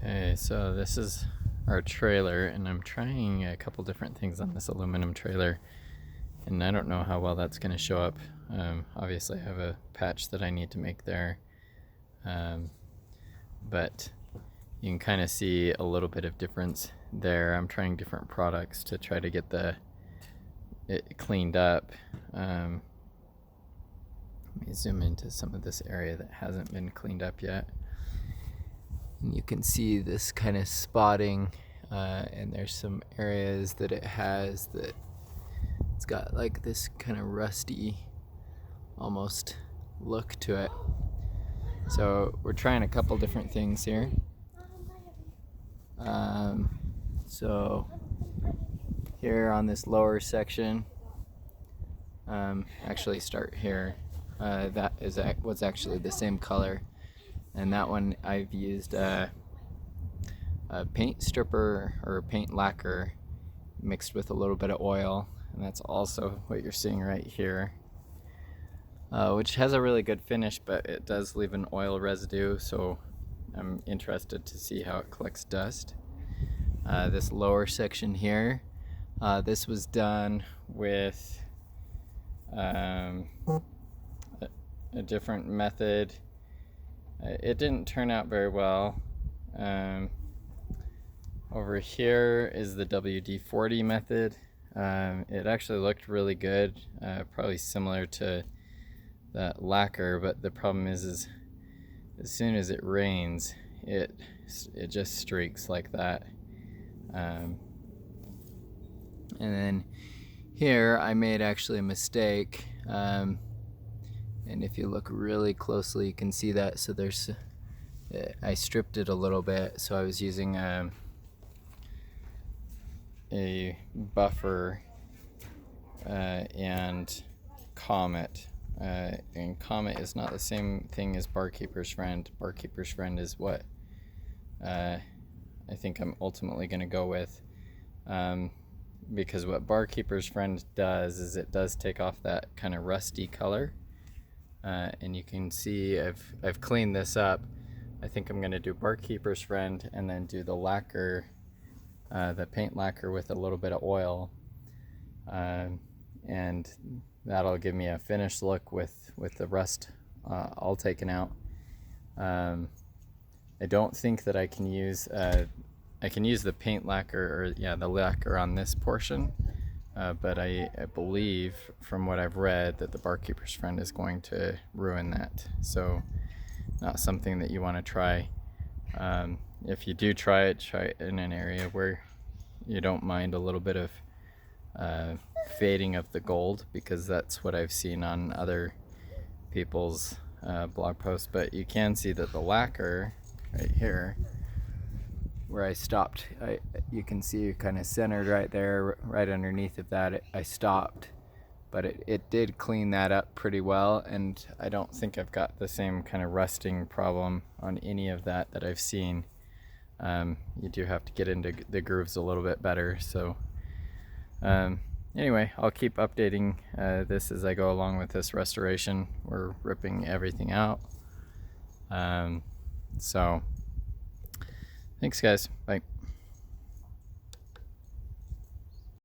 Okay, so this is our trailer, and I'm trying a couple different things on this aluminum trailer, and I don't know how well that's going to show up. Obviously I have a patch that I need to make there, but you can kind of see a little bit of difference there. I'm trying different products to try to get it cleaned up. Let me zoom into some of this area that hasn't been cleaned up yet. And you can see this kind of spotting, and there's some areas that it has that it's got like this kind of rusty almost look to it. So we're trying a couple different things here. So here on this lower section, actually start here. That was actually the same color, and that one I've used a paint stripper or paint lacquer mixed with a little bit of oil, and that's also what you're seeing right here, which has a really good finish, but it does leave an oil residue, so I'm interested to see how it collects dust. This lower section here, this was done with a different method. It didn't turn out very well. Over here is the WD-40 method. It actually looked really good, probably similar to that lacquer, but the problem is as soon as it rains, it just streaks like that. And then here I made actually a mistake, and if you look really closely you can see that. So I stripped it a little bit, so I was using a buffer and Comet, and Comet is not the same thing as Barkeeper's Friend. Barkeeper's Friend is what I think I'm ultimately going to go with, because what Barkeeper's Friend does is it does take off that kind of rusty color, and you can see I've cleaned this up. I think I'm going to do Barkeeper's Friend and then do the lacquer, the paint lacquer with a little bit of oil, and that'll give me a finished look with the rust all taken out. I don't think that I can use the paint lacquer, or the lacquer on this portion, but I believe from what I've read that the Barkeeper's Friend is going to ruin that, so not something that you want to try. If you do try it in an area where you don't mind a little bit of fading of the gold, because that's what I've seen on other people's blog posts. But you can see that the lacquer right here where I stopped, you can see kind of centered right there, right underneath of that, I stopped, but it did clean that up pretty well, and I don't think I've got the same kind of rusting problem on any of that I've seen. You do have to get into the grooves a little bit better. So anyway, I'll keep updating this as I go along with this restoration. We're ripping everything out. So thanks guys, bye.